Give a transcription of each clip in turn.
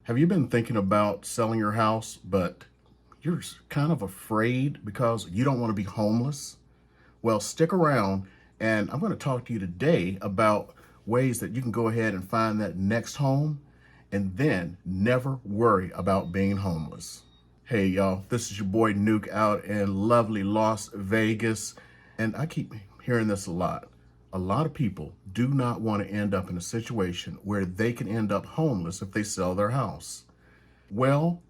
Have you been thinking about selling your house, but you're kind of afraid because you don't want to be homeless? Well, stick around and I'm going to talk to you today about ways that you can go ahead and find that next home and then never worry about being homeless. Hey, y'all, this is your boy Nuke out in lovely Las Vegas. And I keep hearing this a lot. A lot of people do not want to end up in a situation where they can end up homeless if they sell their house. Well,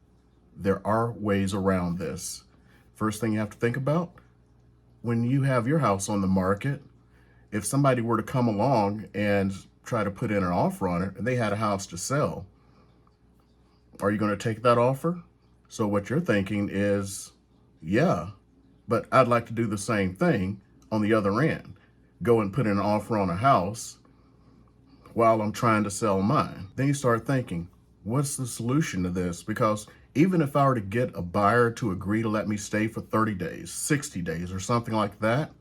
there are ways around this. First thing you have to think about, when you have your house on the market, if somebody were to come along and try to put in an offer on it and they had a house to sell, are you going to take that offer? So what you're thinking is, yeah, but I'd like to do the same thing on the other end. Go and put in an offer on a house while I'm trying to sell mine. Then you start thinking, what's the solution to this? Because even if I were to get a buyer to agree to let me stay for 30 days, 60 days, or something like that,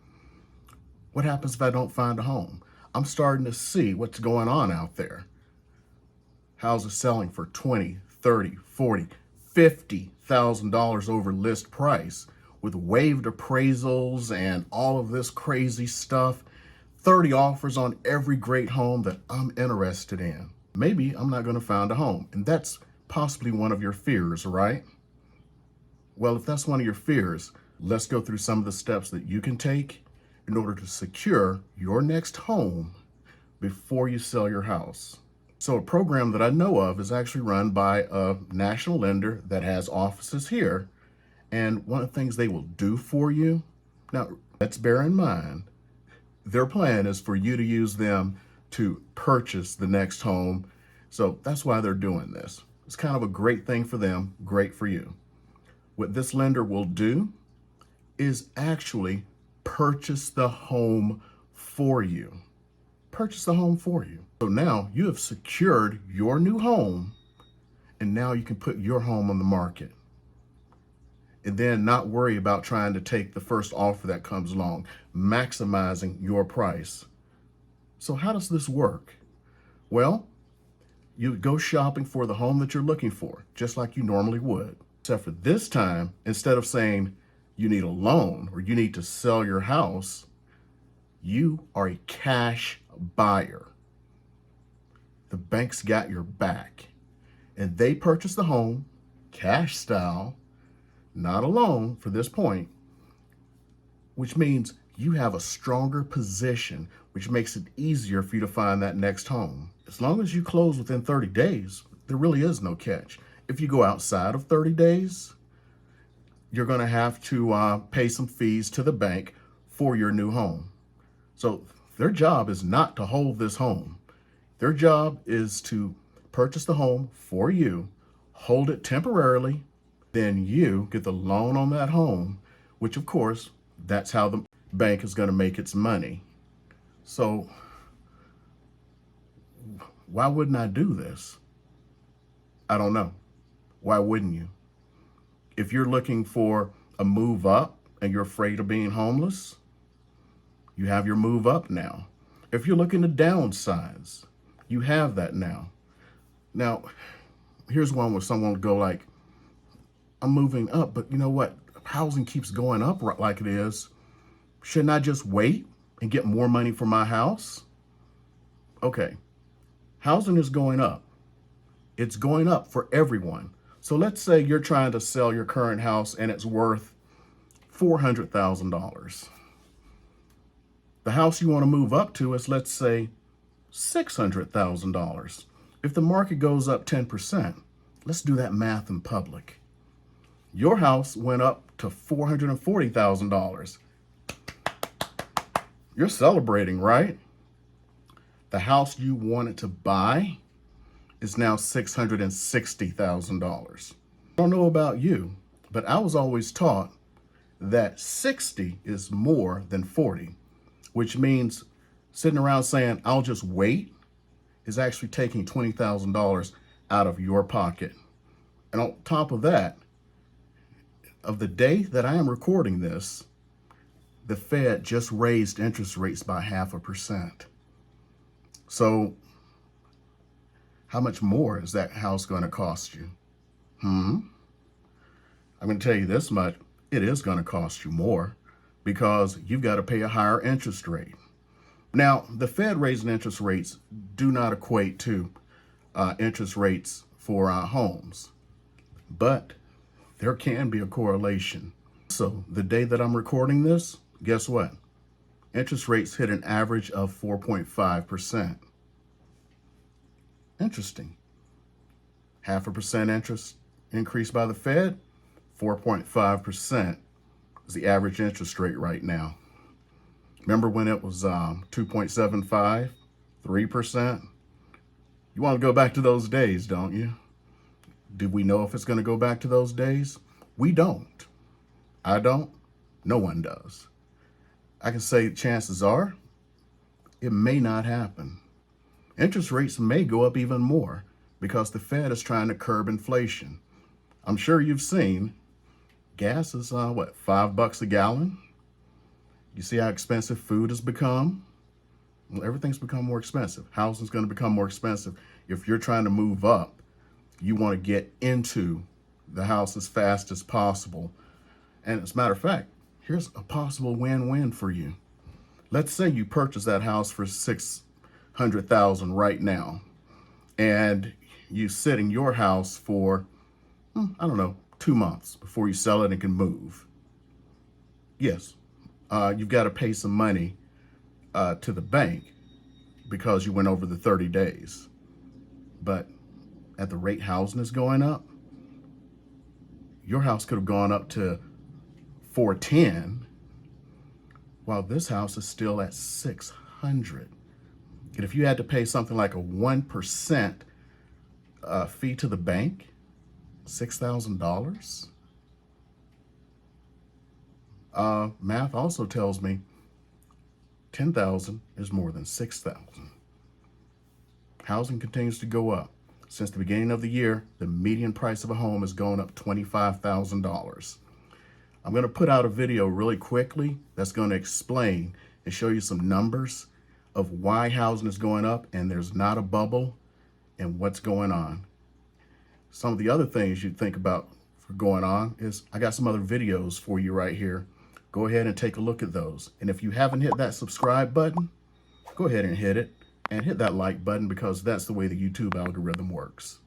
what happens if I don't find a home? I'm starting to see what's going on out there. Houses selling for $20, $30, $40, $50,000 over list price with waived appraisals and all of this crazy stuff. 30 offers on every great home that I'm interested in. Maybe I'm not going to find a home, and that's possibly one of your fears, right? Well, if that's one of your fears, let's go through some of the steps that you can take in order to secure your next home before you sell your house. So a program that I know of is actually run by a national lender that has offices here. And one of the things they will do for you, now let's bear in mind, their plan is for you to use them to purchase the next home. So that's why they're doing this. It's kind of a great thing for them, great for you. What this lender will do is actually purchase the home for you. Purchase the home for you. So now you have secured your new home, and now you can put your home on the market. And then not worry about trying to take the first offer that comes along, maximizing your price. So how does this work? Well, you go shopping for the home that you're looking for, just like you normally would. Except for this time, instead of saying you need a loan or you need to sell your house, you are a cash buyer. The bank's got your back, and they purchase the home, cash style, not a loan for this point, which means you have a stronger position, which makes it easier for you to find that next home. As long as you close within 30 days, there really is no catch. If you go outside of 30 days, you're going to have to pay some fees to the bank for your new home. So their job is not to hold this home. Their job is to purchase the home for you, hold it temporarily, then you get the loan on that home, which of course, that's how the bank is going to make its money. So why wouldn't I do this? I don't know. Why wouldn't you? If you're looking for a move up and you're afraid of being homeless, you have your move up now. If you're looking to downsize, you have that now. Now, here's one where someone would go like, I'm moving up, but you know what? Housing keeps going up like it is. Shouldn't I just wait and get more money for my house? Okay, housing is going up. It's going up for everyone. So let's say you're trying to sell your current house and it's worth $400,000. The house you want to move up to is, let's say, $600,000. If the market goes up 10%, let's do that math in public. Your house went up to $440,000. You're celebrating, right? The house you wanted to buy is now $660,000. I don't know about you, but I was always taught that 60 is more than 40, which means sitting around saying, I'll just wait, is actually taking $20,000 out of your pocket. And on top of that, of the day that I am recording this, the Fed just raised interest rates by 0.5%. So how much more is that house going to cost you? I'm going to tell you this much. It is going to cost you more because you've got to pay a higher interest rate. Now, the Fed raising interest rates do not equate to interest rates for homes, but there can be a correlation. So the day that I'm recording this, guess what? Interest rates hit an average of 4.5%. Interesting. 0.5% interest increase by the Fed, 4.5% is the average interest rate right now. Remember when it was 2.75, 3%? You want to go back to those days, don't you? Do we know if it's going to go back to those days? We don't. I don't. No one does. I can say chances are it may not happen. Interest rates may go up even more because the Fed is trying to curb inflation. I'm sure you've seen gas is, $5 a gallon? You see how expensive food has become? Well, everything's become more expensive. Housing's going to become more expensive. If you're trying to move up, you want to get into the house as fast as possible. And as a matter of fact, here's a possible win-win for you. Let's say you purchase that house for $600,000 right now, and you sit in your house for, 2 months before you sell it and can move. Yes, you've got to pay some money to the bank because you went over the 30 days. But at the rate housing is going up, your house could have gone up to 410, while this house is still at 600. And if you had to pay something like a 1% fee to the bank, $6,000. Math also tells me 10,000 is more than 6,000. Housing continues to go up. Since the beginning of the year, the median price of a home has gone up $25,000. I'm going to put out a video really quickly that's going to explain and show you some numbers of why housing is going up and there's not a bubble and what's going on. Some of the other things you'd think about for going on is I got some other videos for you right here. Go ahead and take a look at those. And if you haven't hit that subscribe button, go ahead and hit it and hit that like button because that's the way the YouTube algorithm works.